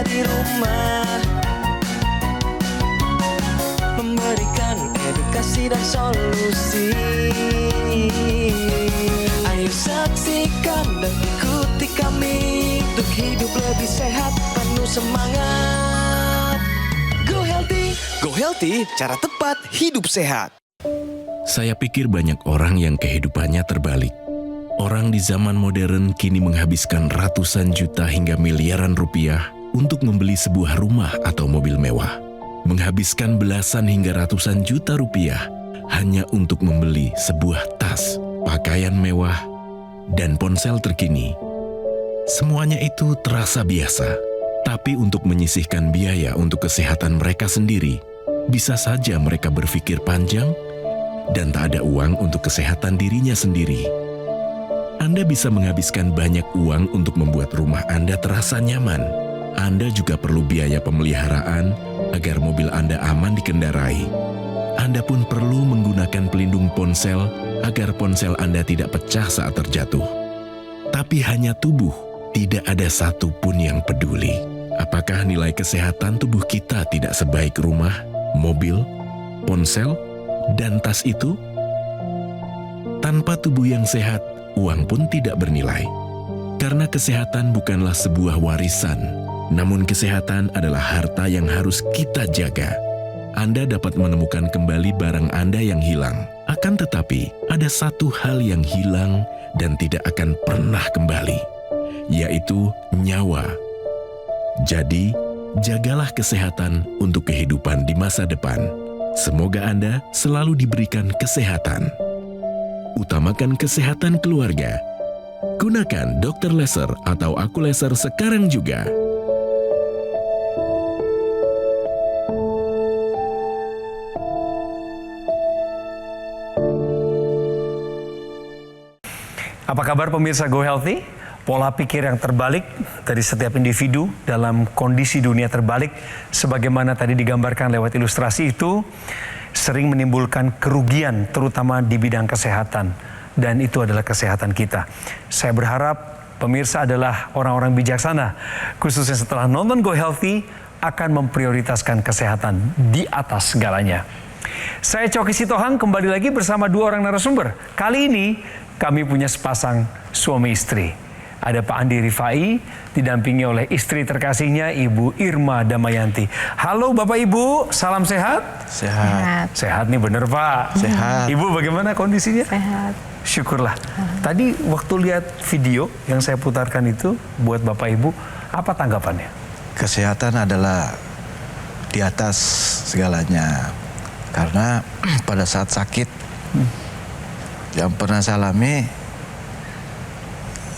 di rumah, memberikan edukasi dan solusi. Ayo saksikan dan ikuti kami untuk hidup lebih sehat, penuh semangat. Go Healthy, Go Healthy, cara tepat hidup sehat. Saya pikir banyak orang yang kehidupannya terbalik. Orang di zaman modern kini menghabiskan ratusan juta hingga miliaran rupiah untuk membeli sebuah rumah atau mobil mewah. Menghabiskan belasan hingga ratusan juta rupiah hanya untuk membeli sebuah tas, pakaian mewah, dan ponsel terkini. Semuanya itu terasa biasa, tapi untuk menyisihkan biaya untuk kesehatan mereka sendiri, bisa saja mereka berpikir panjang dan tak ada uang untuk kesehatan dirinya sendiri. Anda bisa menghabiskan banyak uang untuk membuat rumah Anda terasa nyaman. Anda juga perlu biaya pemeliharaan agar mobil Anda aman dikendarai. Anda pun perlu menggunakan pelindung ponsel agar ponsel Anda tidak pecah saat terjatuh. Tapi hanya tubuh, tidak ada satupun yang peduli. Apakah nilai kesehatan tubuh kita tidak sebaik rumah, mobil, ponsel, dan tas itu? Tanpa tubuh yang sehat, uang pun tidak bernilai. Karena kesehatan bukanlah sebuah warisan, namun kesehatan adalah harta yang harus kita jaga. Anda dapat menemukan kembali barang Anda yang hilang. Akan tetapi, ada satu hal yang hilang dan tidak akan pernah kembali, yaitu nyawa. Jadi, jagalah kesehatan untuk kehidupan di masa depan. Semoga Anda selalu diberikan kesehatan. Utamakan kesehatan keluarga. Gunakan Dr. Laser atau Aku Laser sekarang juga. Apa kabar pemirsa Go Healthy? Pola pikir yang terbalik dari setiap individu dalam kondisi dunia terbalik, sebagaimana tadi digambarkan lewat ilustrasi itu, sering menimbulkan kerugian terutama di bidang kesehatan. Dan itu adalah kesehatan kita. Saya berharap pemirsa adalah orang-orang bijaksana, khususnya setelah nonton Go Healthy, akan memprioritaskan kesehatan di atas segalanya. Saya Coki Sitohang kembali lagi bersama dua orang narasumber. Kali ini kami punya sepasang suami istri. Ada Pak Andi Rifai, didampingi oleh istri terkasihnya Ibu Irma Damayanti. Halo Bapak Ibu, salam sehat? Sehat. Sehat nih bener Pak. Sehat. Ibu bagaimana kondisinya? Sehat. Syukurlah. Tadi waktu lihat video yang saya putarkan itu buat Bapak Ibu, apa tanggapannya? Kesehatan adalah di atas segalanya. Karena pada saat sakit yang pernah saya alami,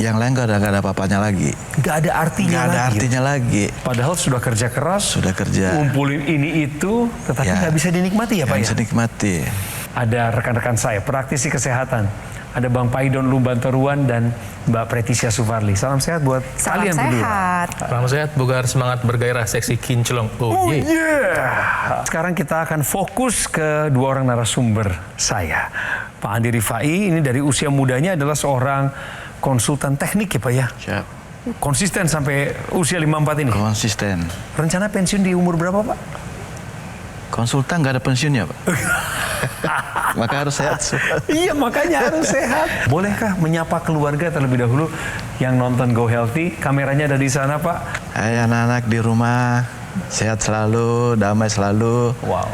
yang lain gak ada apa-apanya lagi. Gak ada artinya Gak ada lagi. artinya lagi. Padahal sudah kerja keras, Sudah kerja. ngumpulin ini itu, tetapi Ya. nggak bisa dinikmati ya Pak Yang ya? bisa nikmati. Ada rekan-rekan saya, praktisi kesehatan. Ada Bang Paidon Lumbantoruan dan Mbak Pretisha Sufarli. Salam sehat buat Salam kalian berdua. sehat. Salam sehat, bugar semangat bergairah, seksi kinclong. Oh yeah. Sekarang kita akan fokus ke dua orang narasumber saya. Pak Andi Rifai ini dari usia mudanya adalah seorang konsultan teknik ya Pak ya. Siap. Konsisten sampai usia 54 ini. Konsisten. Rencana pensiun di umur berapa Pak? Konsultan gak ada pensiunnya, Pak. Maka harus sehat. Iya makanya harus sehat. Bolehkah menyapa keluarga terlebih dahulu yang nonton Go Healthy? Kameranya ada di sana Pak. Hai anak-anak di rumah, sehat selalu, damai selalu. Wow.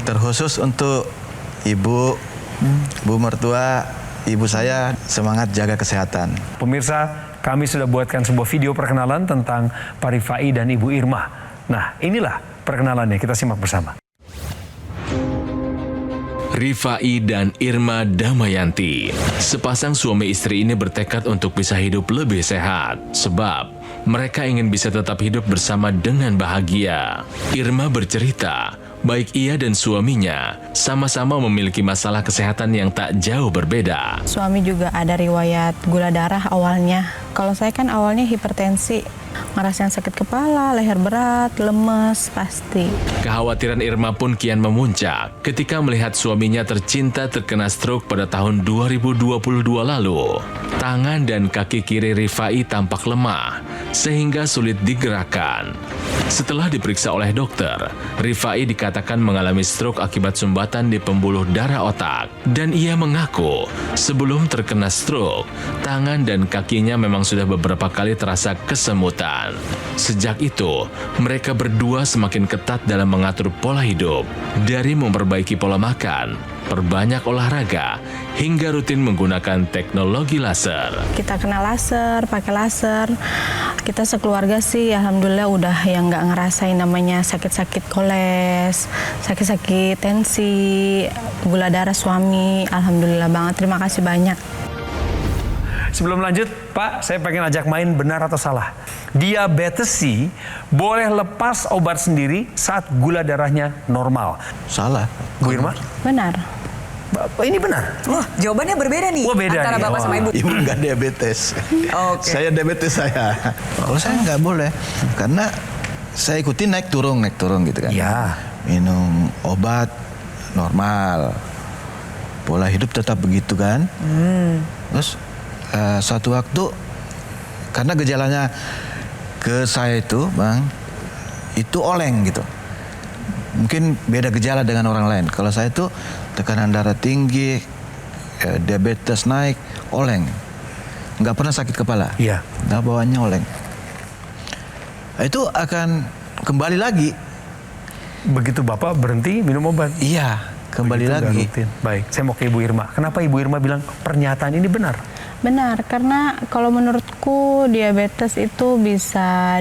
Terkhusus untuk ibu, bu mertua, ibu saya, semangat jaga kesehatan. Pemirsa, kami sudah buatkan sebuah video perkenalan tentang Pak Rifai dan Ibu Irma. Nah, inilah perkenalannya, kita simak bersama. Rifai dan Irma Damayanti. Sepasang suami istri ini bertekad untuk bisa hidup lebih sehat. Sebab mereka ingin bisa tetap hidup bersama dengan bahagia. Irma bercerita, baik ia dan suaminya sama-sama memiliki masalah kesehatan yang tak jauh berbeda. Suami juga ada riwayat gula darah awalnya. Kalau saya kan awalnya hipertensi, ngerasain sakit kepala, leher berat, lemes, pasti. Kekhawatiran Irma pun kian memuncak ketika melihat suaminya tercinta terkena stroke pada tahun 2022 lalu. Tangan dan kaki kiri Rifai tampak lemah, sehingga sulit digerakkan. Setelah diperiksa oleh dokter, Rifai dikatakan mengalami stroke akibat sumbatan di pembuluh darah otak. Dan ia mengaku, sebelum terkena stroke, tangan dan kakinya memang sudah beberapa kali terasa kesemutan. Sejak itu, mereka berdua semakin ketat dalam mengatur pola hidup. Dari memperbaiki pola makan, perbanyak olahraga, hingga rutin menggunakan teknologi laser. Kita kena laser, pakai laser. Kita sekeluarga sih alhamdulillah udah yang nggak ngerasain namanya sakit-sakit koles, sakit-sakit tensi, gula darah suami. Alhamdulillah banget, terima kasih banyak. Sebelum lanjut, Pak, saya pengen ajak main benar atau salah. Diabetes C boleh lepas obat sendiri saat gula darahnya normal. Salah. Bu Irma? Benar. Ini benar? Wah, jawabannya berbeda nih Wah, beda antara nih. Bapak sama Ibu. Ibu nggak diabetes. Oke. Saya diabetes saya. Kalau saya nggak boleh, karena saya ikuti naik turun gitu kan. Ya. Minum obat normal, pola hidup tetap begitu kan. Terus suatu waktu, karena gejalanya ke saya itu, Bang, itu oleng gitu. Mungkin beda gejala dengan orang lain. Kalau saya itu tekanan darah tinggi, diabetes naik, oleng. Nggak pernah sakit kepala. Iya. Nah, bawaannya oleng. Itu akan kembali lagi. Begitu Bapak berhenti minum obat? Iya, kembali Begitu nggak lagi. rutin. Baik, saya mau ke Ibu Irma. Kenapa Ibu Irma bilang pernyataan ini benar? Benar, karena kalau menurutku diabetes itu bisa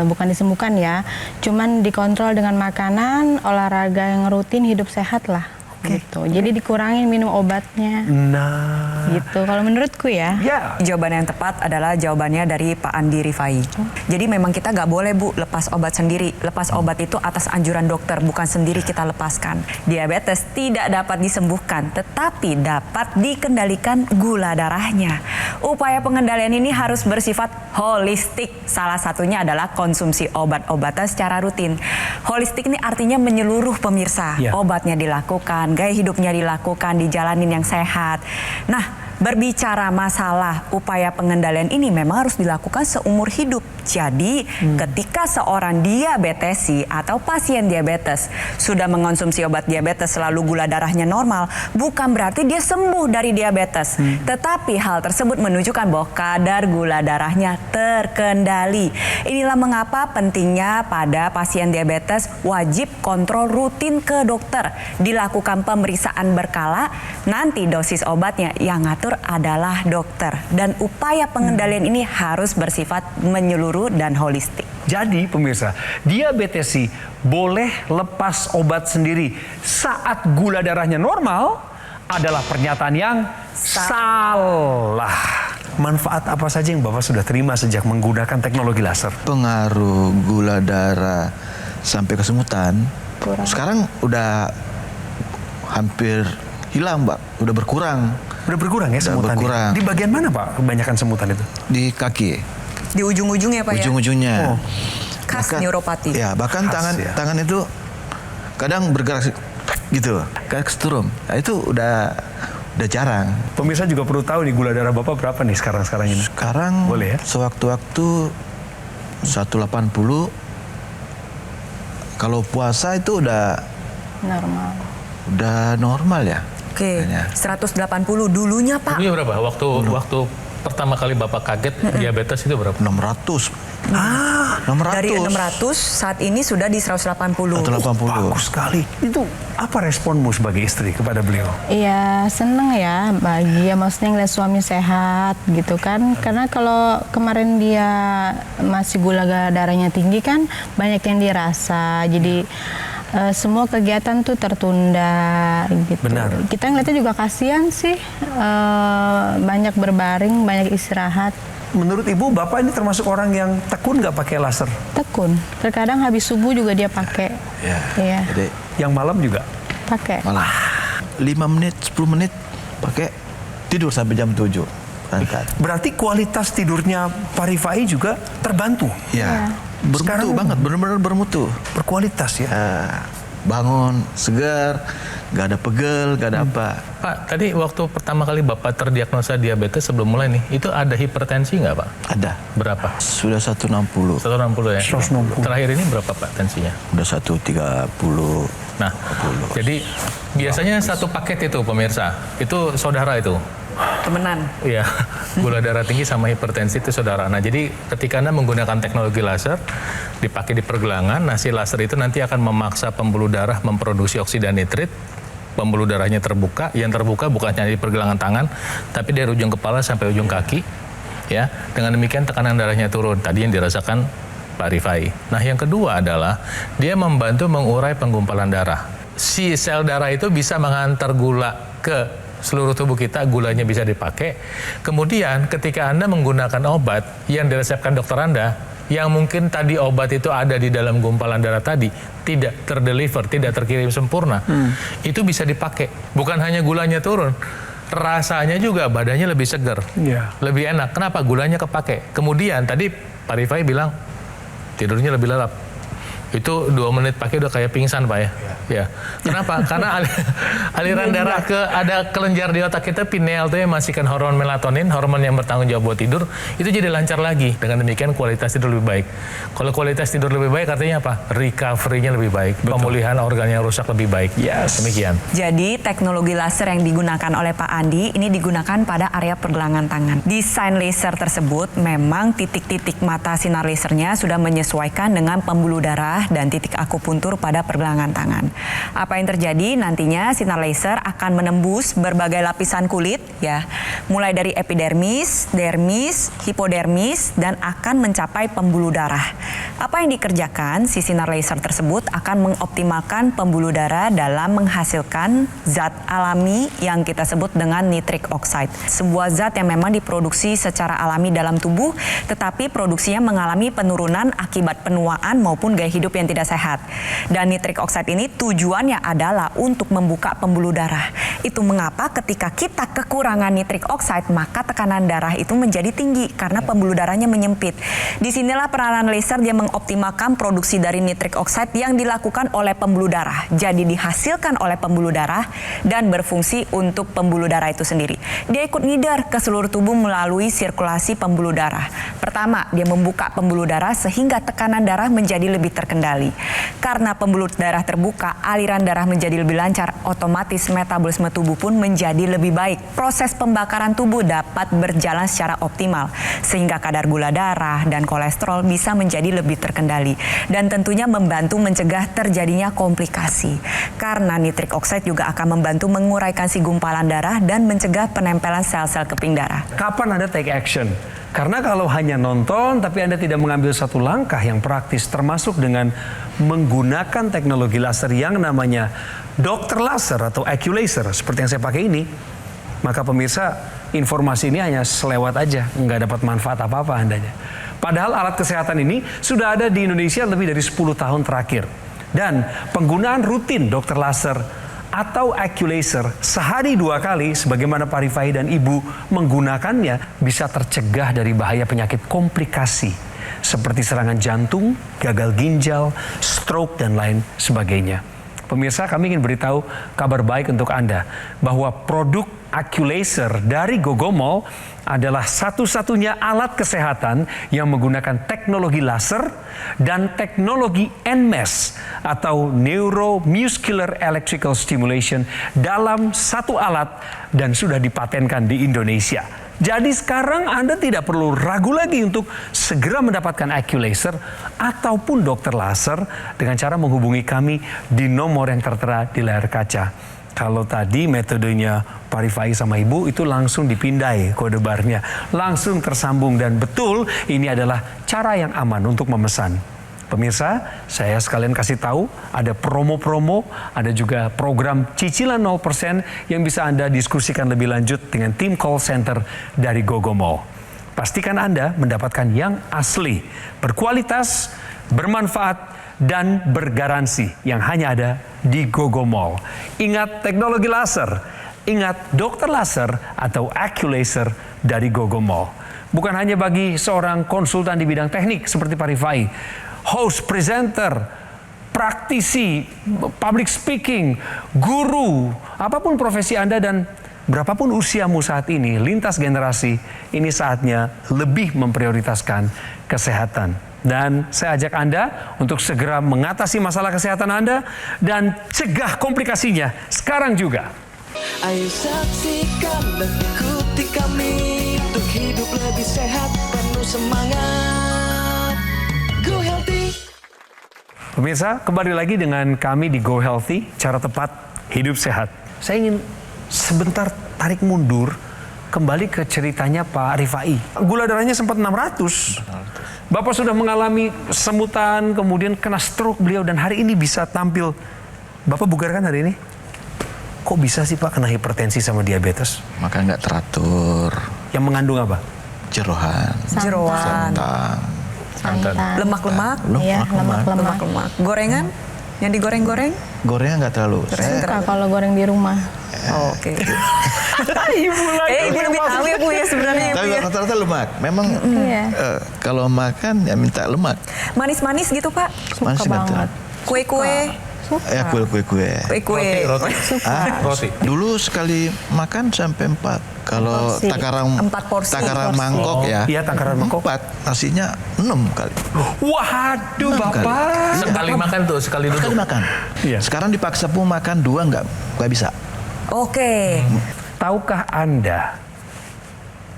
bukan disembuhkan ya, cuman dikontrol dengan makanan, olahraga yang rutin, hidup sehat lah. Gitu. Jadi dikurangin minum obatnya. Nah, Gitu. Kalau menurutku ya. ya. Jawaban yang tepat adalah jawabannya dari Pak Andi Rifai. Jadi memang kita nggak boleh Bu lepas obat sendiri. Lepas obat itu atas anjuran dokter, bukan sendiri kita lepaskan. Diabetes tidak dapat disembuhkan, tetapi dapat dikendalikan gula darahnya. Upaya pengendalian ini harus bersifat holistik. Salah satunya adalah konsumsi obat-obatan secara rutin. Holistik ini artinya menyeluruh pemirsa. Ya. Obatnya dilakukan, gaya hidupnya dilakukan, dijalanin yang sehat. Nah, berbicara masalah upaya pengendalian ini memang harus dilakukan seumur hidup. Jadi, ketika seorang diabetesi atau pasien diabetes sudah mengonsumsi obat diabetes selalu gula darahnya normal, bukan berarti dia sembuh dari diabetes. Tetapi hal tersebut menunjukkan bahwa kadar gula darahnya terkendali. Inilah mengapa pentingnya pada pasien diabetes wajib kontrol rutin ke dokter, dilakukan pemeriksaan berkala, nanti dosis obatnya yang ngatur adalah dokter. Dan upaya pengendalian ini harus bersifat menyeluruh dan holistik. Jadi pemirsa, diabetes C boleh lepas obat sendiri saat gula darahnya normal adalah pernyataan yang salah. Manfaat apa saja yang Bapak sudah terima sejak menggunakan teknologi laser? Pengaruh gula darah sampai kesemutan Kurang. sekarang udah hampir hilang, Mbak. Udah berkurang Udah berkurang ya Udah semutannya? berkurang. Di bagian mana Pak kebanyakan semutan itu? di kaki, Di ujung-ujungnya Pak ujung-ujungnya. Oh. Khas neuropati. Ya, bahkan Khas, tangan ya. tangan itu kadang bergerak gitu, kayak kesetrum. Nah, itu udah jarang. Pemirsa juga perlu tahu nih gula darah Bapak berapa nih sekarang ini? Sekarang Boleh ya? sewaktu-waktu 180. Kalau puasa itu udah normal ya. Oke, Kayaknya. 180 dulunya Pak. Dulunya berapa? Waktu pertama kali Bapak kaget diabetes itu berapa? 600. 600. Dari 600 saat ini sudah di 180. 180. Bagus sekali. Itu apa responmu sebagai istri kepada beliau? Iya seneng ya, bahagia maksudnya ngeliat suami sehat gitu kan. Karena kalau kemarin dia masih gula darahnya tinggi kan banyak yang dirasa. Jadi semua kegiatan tuh tertunda gitu. Benar. Kita ngeliatnya juga kasihan sih, banyak berbaring, banyak istirahat. Menurut Ibu, Bapak ini termasuk orang yang tekun nggak pakai laser? Tekun. Terkadang habis subuh juga dia pakai. Ya. Iya, Jadi Yang malam juga? pakai. malah 5 menit, 10 menit pakai, tidur sampai jam 7. Berangkat. Berarti kualitas tidurnya Pak Rifai juga terbantu? Ya. Bermutu Sekarang- banget, benar-benar bermutu. Berkualitas ya? Bangun segar, nggak ada pegel, nggak ada apa. Pak, tadi waktu pertama kali Bapak terdiagnosa diabetes sebelum mulai nih, itu ada hipertensi nggak Pak? Ada. Berapa? Sudah 160. 160 ya? 160. Terakhir ini berapa Pak tensinya? Udah 130. Nah, jadi biasanya satu paket itu pemirsa, itu saudara itu. Temenan. Iya, gula darah tinggi sama hipertensi itu saudara. Nah, jadi ketika Anda menggunakan teknologi laser, dipakai di pergelangan, nah si laser itu nanti akan memaksa pembuluh darah memproduksi oksida nitrit, pembuluh darahnya terbuka, yang terbuka bukan hanya di pergelangan tangan, tapi dari ujung kepala sampai ujung kaki, ya. Dengan demikian tekanan darahnya turun, tadi yang dirasakan Pak Rifai. Nah, yang kedua adalah dia membantu mengurai penggumpalan darah. Si sel darah itu bisa mengantar gula ke seluruh tubuh kita, gulanya bisa dipakai. Kemudian ketika Anda menggunakan obat yang diresepkan dokter Anda, yang mungkin tadi obat itu ada di dalam gumpalan darah tadi, tidak terdeliver, tidak terkirim sempurna, itu bisa dipakai. Bukan hanya gulanya turun, rasanya juga badannya lebih segar, lebih enak. Kenapa? Gulanya kepake. Kemudian tadi Pak Rifai bilang tidurnya lebih lelap. Itu 2 menit pakai udah kayak pingsan Pak ya. Ya. Kenapa? Karena aliran darah ada kelenjar di otak kita, pineal itu yang menghasilkan hormon melatonin, hormon yang bertanggung jawab buat tidur, itu jadi lancar lagi. Dengan demikian kualitas tidur lebih baik. Kalau kualitas tidur lebih baik artinya apa? Recovery-nya lebih baik. Betul. Pemulihan organ yang rusak lebih baik. Yes. Demikian. Jadi teknologi laser yang digunakan oleh Pak Andi ini digunakan pada area pergelangan tangan. Desain laser tersebut memang titik-titik mata sinar lasernya sudah menyesuaikan dengan pembuluh darah dan titik akupuntur pada pergelangan tangan. Apa yang terjadi nantinya sinar laser akan menembus berbagai lapisan kulit ya, mulai dari epidermis, dermis, hipodermis dan akan mencapai pembuluh darah. Apa yang dikerjakan si sinar laser tersebut akan mengoptimalkan pembuluh darah dalam menghasilkan zat alami yang kita sebut dengan nitric oxide. Sebuah zat yang memang diproduksi secara alami dalam tubuh, tetapi produksinya mengalami penurunan akibat penuaan maupun gaya hidup yang tidak sehat. Dan nitric oxide ini tujuannya adalah untuk membuka pembuluh darah. Itu mengapa ketika kita kekurangan nitric oxide, maka tekanan darah itu menjadi tinggi karena pembuluh darahnya menyempit. Disinilah peranan laser dia mengoptimalkan produksi dari nitric oxide yang dilakukan oleh pembuluh darah. Jadi dihasilkan oleh pembuluh darah dan berfungsi untuk pembuluh darah itu sendiri. Dia ikut ngider ke seluruh tubuh melalui sirkulasi pembuluh darah. Pertama, dia membuka pembuluh darah sehingga tekanan darah menjadi lebih terkendali. Karena pembuluh darah terbuka, aliran darah menjadi lebih lancar, otomatis metabolisme tubuh pun menjadi lebih baik. Proses pembakaran tubuh dapat berjalan secara optimal, sehingga kadar gula darah dan kolesterol bisa menjadi lebih terkendali. Dan tentunya membantu mencegah terjadinya komplikasi. Karena nitric oxide juga akan membantu menguraikan si gumpalan darah dan mencegah penempelan sel-sel keping darah. Kapan Anda take action? Karena kalau hanya nonton tapi Anda tidak mengambil satu langkah yang praktis, termasuk dengan menggunakan teknologi laser yang namanya dokter laser atau AccuLaser seperti yang saya pakai ini, maka pemirsa, informasi ini hanya selewat aja, nggak dapat manfaat apa-apa Andanya. Padahal alat kesehatan ini sudah ada di Indonesia lebih dari 10 tahun terakhir. Dan penggunaan rutin dokter laser atau AccuLaser sehari 2 kali sebagaimana Pak Rifai dan Ibu menggunakannya bisa tercegah dari bahaya penyakit komplikasi seperti serangan jantung, gagal ginjal, stroke dan lain sebagainya. Pemirsa, kami ingin beritahu kabar baik untuk Anda bahwa produk AccuLaser dari Gogomall adalah satu-satunya alat kesehatan yang menggunakan teknologi laser dan teknologi NMES atau Neuromuscular Electrical Stimulation dalam satu alat dan sudah dipatenkan di Indonesia. Jadi sekarang Anda tidak perlu ragu lagi untuk segera mendapatkan AccuLaser ataupun dokter laser dengan cara menghubungi kami di nomor yang tertera di layar kaca. Kalau tadi metodenya Pak Rifai sama Ibu itu langsung dipindai kode barnya, langsung tersambung dan betul ini adalah cara yang aman untuk memesan. Pemirsa, saya sekalian kasih tahu ada promo-promo, ada juga program cicilan 0% yang bisa Anda diskusikan lebih lanjut dengan tim call center dari Gogomall. Pastikan Anda mendapatkan yang asli, berkualitas, bermanfaat, dan bergaransi yang hanya ada di Gogomall. Ingat teknologi laser, ingat dokter laser atau AccuLaser dari Gogomall. Bukan hanya bagi seorang konsultan di bidang teknik seperti Pak Rifai, host, presenter, praktisi, public speaking, guru, apapun profesi Anda dan berapapun usiamu saat ini, lintas generasi, ini saatnya lebih memprioritaskan kesehatan. Dan saya ajak Anda untuk segera mengatasi masalah kesehatan Anda dan cegah komplikasinya sekarang juga. Ayo saksikan dan ikuti kami untuk hidup lebih sehat, penuh semangat. Go Healthy. Pemirsa, kembali lagi dengan kami di Go Healthy, cara tepat hidup sehat. Saya ingin sebentar tarik mundur kembali ke ceritanya Pak Rifai. Gula darahnya sempat 600. Bapak sudah mengalami semutan, kemudian kena stroke beliau dan hari ini bisa tampil. Bapak bugar kan hari ini? Kok bisa sih Pak kena hipertensi sama diabetes? Makan nggak teratur, Yang mengandung apa? jeroan, Jeroan, Santan. lemak-lemak, Iya, lemak-lemak. lemak-lemak. Gorengan yang digoreng-goreng? gorengnya nggak terlalu. Saya Suka kalau goreng di rumah. Oke. Ibu lagi. Ibu lebih tahu ya Bu ya sebenarnya ya, Bu tapi ya. rata-rata lemak. Memang Iya. kalau makan ya minta lemak. Manis-manis gitu Pak? Suka Manis nggak banget. Kue-kue? Ya kue-kue. Kue-kue. Roti. Roti. Dulu sekali makan sampai 4. Kalau Porsi. takaran 4 porsi. takaran Porsi. mangkok ya. Iya, takaran mangkok. 4, nasinya 6 kali. Waduh Bapak. Sekali makan tuh, sekali Sekali duduk. makan. Iya. Sekarang dipaksa pun makan 2 nggak bisa. Oke. Tahukah Anda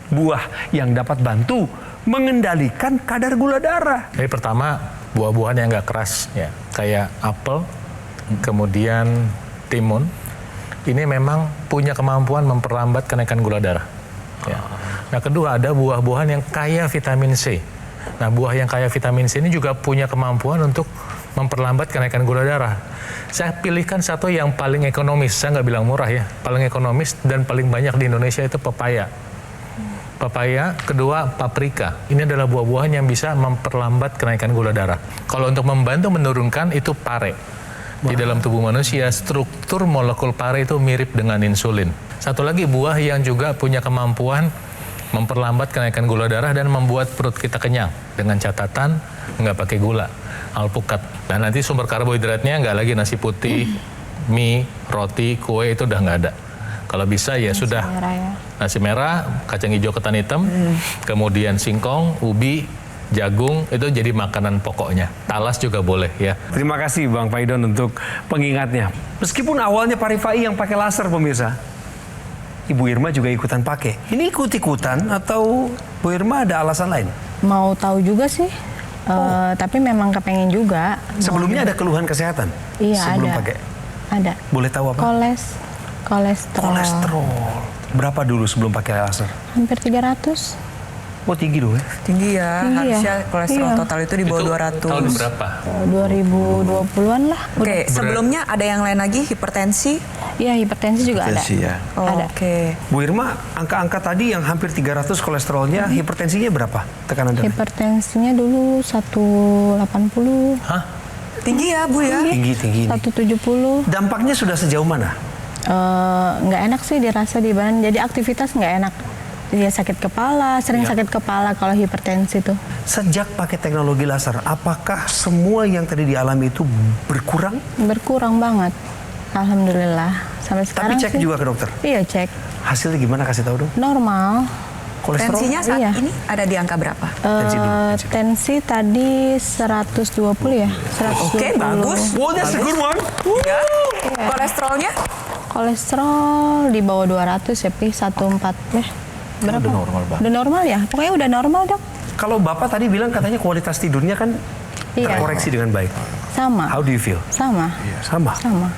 buah yang dapat bantu mengendalikan kadar gula darah? Jadi pertama buah-buahan yang nggak keras ya, kayak apel, kemudian timun. Ini memang punya kemampuan memperlambat kenaikan gula darah. Ya. Nah kedua ada buah-buahan yang kaya vitamin C. Nah buah yang kaya vitamin C ini juga punya kemampuan untuk memperlambat kenaikan gula darah. Saya pilihkan satu yang paling ekonomis, saya nggak bilang murah ya, paling ekonomis dan paling banyak di Indonesia itu pepaya. Pepaya, kedua paprika. Ini adalah buah-buahan yang bisa memperlambat kenaikan gula darah. Kalau untuk membantu menurunkan itu pare. Di dalam tubuh manusia, struktur molekul pare itu mirip dengan insulin. Satu lagi buah yang juga punya kemampuan memperlambat kenaikan gula darah dan membuat perut kita kenyang. Dengan catatan, nggak pakai gula. Alpukat. Dan nanti sumber karbohidratnya nggak lagi nasi putih, mie, roti, kue, itu udah nggak ada. Kalau bisa ya sudah Merah ya. nasi merah, kacang hijau ketan hitam, kemudian singkong, ubi, jagung, itu jadi makanan pokoknya. Talas juga boleh ya. Terima kasih Bang Paidon untuk pengingatnya. Meskipun awalnya Pak Rifai yang pakai laser pemirsa, Ibu Irma juga ikutan pakai. Ini ikut-ikutan atau Bu Irma ada alasan lain? Mau tahu juga sih. Tapi memang kepengen juga. Sebelumnya ada keluhan kesehatan? Iya, Sebelum ada. pakai? Ada. Boleh tahu apa? Kolesterol. Kolesterol. Berapa dulu sebelum pakai laser? Hampir 300. Oh tinggi dong ya? Tinggi ya, Tinggi ya. harusnya kolesterol Iya. total itu di bawah 200. Tahun berapa? 2020-an lah. Oke, sebelumnya ada yang lain lagi, hipertensi? Iya, hipertensi juga Hipertensi ada. ya. Oh, Ada. Oke. Bu Irma, angka-angka tadi yang hampir 300 kolesterolnya, hipertensinya berapa tekanan darah? Hipertensinya dulu 180, Hah? Tinggi ya Bu ya? Tinggi. 170. Dampaknya sudah sejauh mana? Nggak enak sih dirasa di badan. Jadi aktivitas nggak enak. Dia sakit kepala, sering sakit kepala kalau hipertensi tuh. Sejak pakai teknologi laser, apakah semua yang tadi dialami itu berkurang? Berkurang banget. Alhamdulillah. Sampai sekarang Tapi cek sih, juga ke dokter. Iya, cek. Hasilnya gimana? Kasih tahu dong. Normal. Kolesterol? Tensinya saat Iya. ini ada di angka berapa? Tensi dulu, tensi dulu. Tensi tadi 120 ya. 120. Oke, bagus. Oh, that's a good one. Ya. Kolesterolnya? Kolesterol di bawah 200 ya, Pi. 14 ya. Berapa? Udah normal banget. Udah normal ya? Pokoknya udah normal, Dok. Kalau Bapak tadi bilang katanya kualitas tidurnya kan Iya. terkoreksi dengan baik. Sama. How do you feel? Sama. Sama. Sama.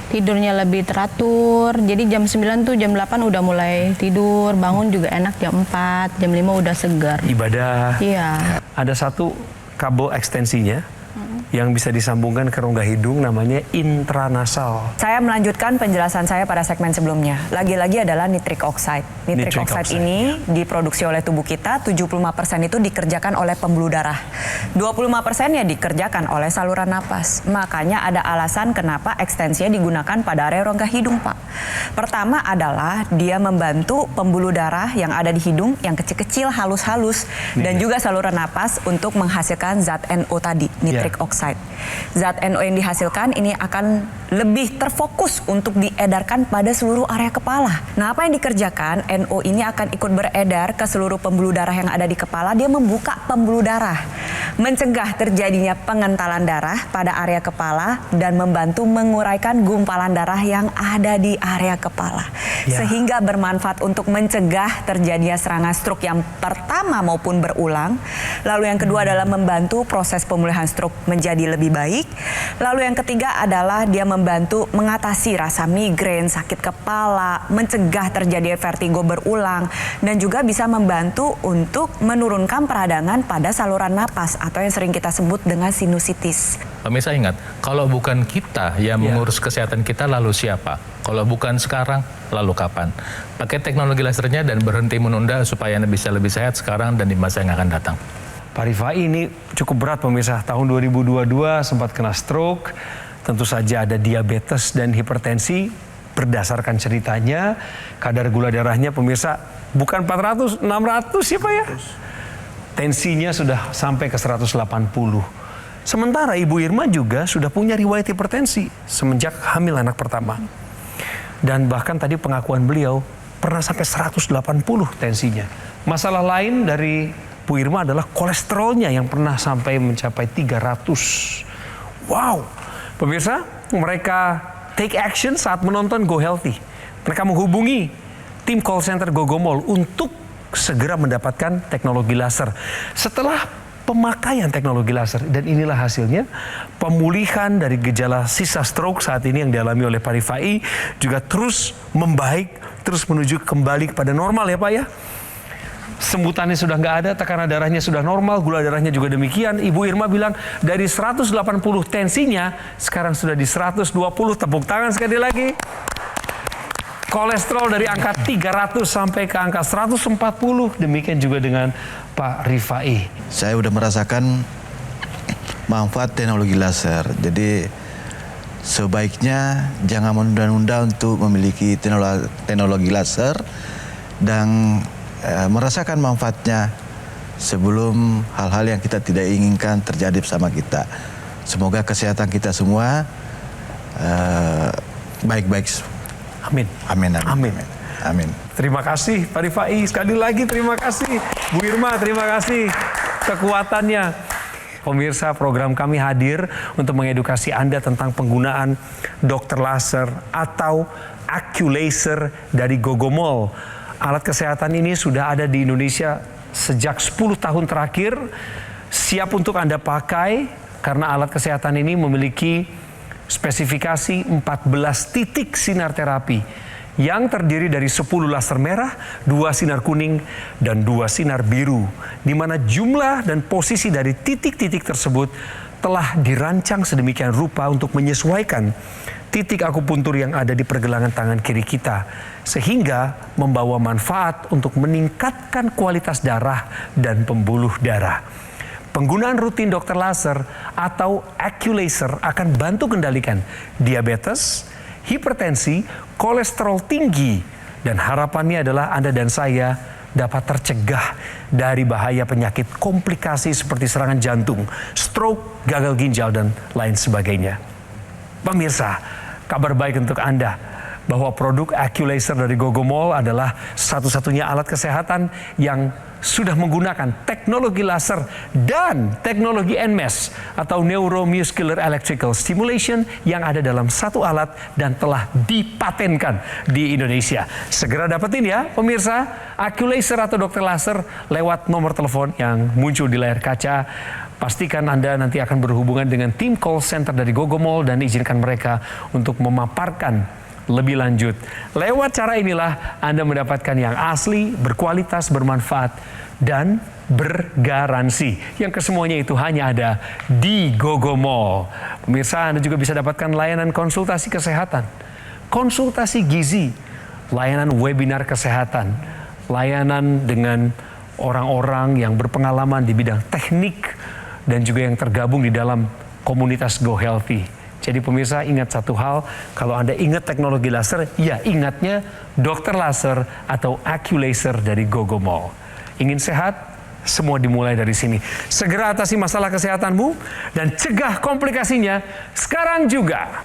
Tidurnya lebih teratur. Jadi jam 9 tuh jam 8 udah mulai tidur. Bangun juga enak jam 4, jam 5 udah segar. Ibadah. Iya. Ada satu kabel ekstensinya yang bisa disambungkan ke rongga hidung namanya intranasal. Saya melanjutkan penjelasan saya pada segmen sebelumnya. Lagi-lagi adalah nitric oxide. Nitric Nitric oxide oxide. ini diproduksi oleh tubuh kita, 75% itu dikerjakan oleh pembuluh darah. 25% ya dikerjakan oleh saluran napas. Makanya ada alasan kenapa ekstensinya digunakan pada area rongga hidung, Pak. Pertama adalah dia membantu pembuluh darah yang ada di hidung yang kecil-kecil, halus-halus, dan juga saluran napas untuk menghasilkan zat NO tadi, nitric oxide. Zat NO yang dihasilkan ini akan lebih terfokus untuk diedarkan pada seluruh area kepala. Nah, apa yang dikerjakan, NO ini akan ikut beredar ke seluruh pembuluh darah yang ada di kepala. Dia membuka pembuluh darah, mencegah terjadinya pengentalan darah pada area kepala, dan membantu menguraikan gumpalan darah yang ada di area kepala. Sehingga bermanfaat untuk mencegah terjadinya serangan stroke yang pertama maupun berulang. Lalu yang kedua adalah membantu proses pemulihan stroke menjadi lebih baik. Lalu yang ketiga adalah dia membantu mengatasi rasa migrain, sakit kepala, mencegah terjadi vertigo berulang, dan juga bisa membantu untuk menurunkan peradangan pada saluran napas atau yang sering kita sebut dengan sinusitis. Pemirsa ingat, kalau bukan kita yang mengurus kesehatan kita, lalu siapa? Kalau bukan sekarang, lalu kapan? Pakai teknologi lasernya dan berhenti menunda supaya Anda bisa lebih sehat sekarang dan di masa yang akan datang. Pak Rifai ini cukup berat pemirsa. Tahun 2022 sempat kena stroke. Tentu saja ada diabetes dan hipertensi. Berdasarkan ceritanya, kadar gula darahnya pemirsa bukan 400, 600 ya Pak ya? Tensinya sudah sampai ke 180. Sementara Ibu Irma juga sudah punya riwayat hipertensi semenjak hamil anak pertama. Dan bahkan tadi pengakuan beliau pernah sampai 180 tensinya. Masalah lain dari Bu Irma adalah kolesterolnya yang pernah sampai mencapai 300. Wow, pemirsa, mereka take action saat menonton Go Healthy. Mereka menghubungi tim call center Gogomol untuk segera mendapatkan teknologi laser. Setelah pemakaian teknologi laser, dan inilah hasilnya, pemulihan dari gejala sisa stroke saat ini yang dialami oleh Pak Rifai juga terus membaik, terus menuju kembali kepada normal ya Pak ya. Sembutannya sudah nggak ada, tekanan darahnya sudah normal, gula darahnya juga demikian. Ibu Irma bilang dari 180 tensinya sekarang sudah di 120. Tepuk tangan sekali lagi. Kolesterol dari angka 300 sampai ke angka 140. Demikian juga dengan Pak Rifai. Saya udah merasakan manfaat teknologi laser. Jadi sebaiknya jangan menunda-nunda untuk memiliki teknologi laser dan merasakan manfaatnya sebelum hal-hal yang kita tidak inginkan terjadi bersama kita. Semoga kesehatan kita semua baik-baik. Amin. Amin. Amin. Amin. Terima kasih Pak Rifai, sekali lagi terima kasih. Bu Irma, terima kasih kekuatannya. Pemirsa, program kami hadir untuk mengedukasi Anda tentang penggunaan dokter laser atau AccuLaser dari Gogomol. Alat kesehatan ini sudah ada di Indonesia sejak 10 tahun terakhir, siap untuk Anda pakai karena alat kesehatan ini memiliki spesifikasi 14 titik sinar terapi yang terdiri dari 10 laser merah, 2 sinar kuning, dan 2 sinar biru, di mana jumlah dan posisi dari titik-titik tersebut telah dirancang sedemikian rupa untuk menyesuaikan titik akupuntur yang ada di pergelangan tangan kiri kita, sehingga membawa manfaat untuk meningkatkan kualitas darah dan pembuluh darah. Penggunaan rutin dokter laser atau AccuLaser akan bantu kendalikan diabetes, hipertensi, kolesterol tinggi, dan harapannya adalah Anda dan saya dapat tercegah dari bahaya penyakit komplikasi seperti serangan jantung, stroke, gagal ginjal, dan lain sebagainya. Pemirsa, kabar baik untuk Anda bahwa produk AccuLaser dari Gogomol adalah satu-satunya alat kesehatan yang sudah menggunakan teknologi laser dan teknologi NMES atau Neuromuscular Electrical Stimulation yang ada dalam satu alat dan telah dipatenkan di Indonesia. Segera dapetin ya pemirsa AccuLaser atau dokter laser lewat nomor telepon yang muncul di layar kaca. Pastikan Anda nanti akan berhubungan dengan tim call center dari Gogomol dan izinkan mereka untuk memaparkan lebih lanjut. Lewat cara inilah Anda mendapatkan yang asli, berkualitas, bermanfaat, dan bergaransi. Yang kesemuanya itu hanya ada di Gogomol. Pemirsa, Anda juga bisa dapatkan layanan konsultasi kesehatan, konsultasi gizi, layanan webinar kesehatan, layanan dengan orang-orang yang berpengalaman di bidang teknik, dan juga yang tergabung di dalam komunitas Go Healthy. Jadi pemirsa ingat satu hal, kalau Anda ingat teknologi laser, ya ingatnya dokter laser atau AccuLaser dari Gogo Mall. Ingin sehat? Semua dimulai dari sini. Segera atasi masalah kesehatanmu dan cegah komplikasinya sekarang juga.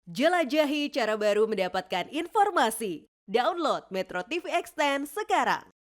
Jelajahi cara baru mendapatkan informasi. Download Metro TV Extend sekarang.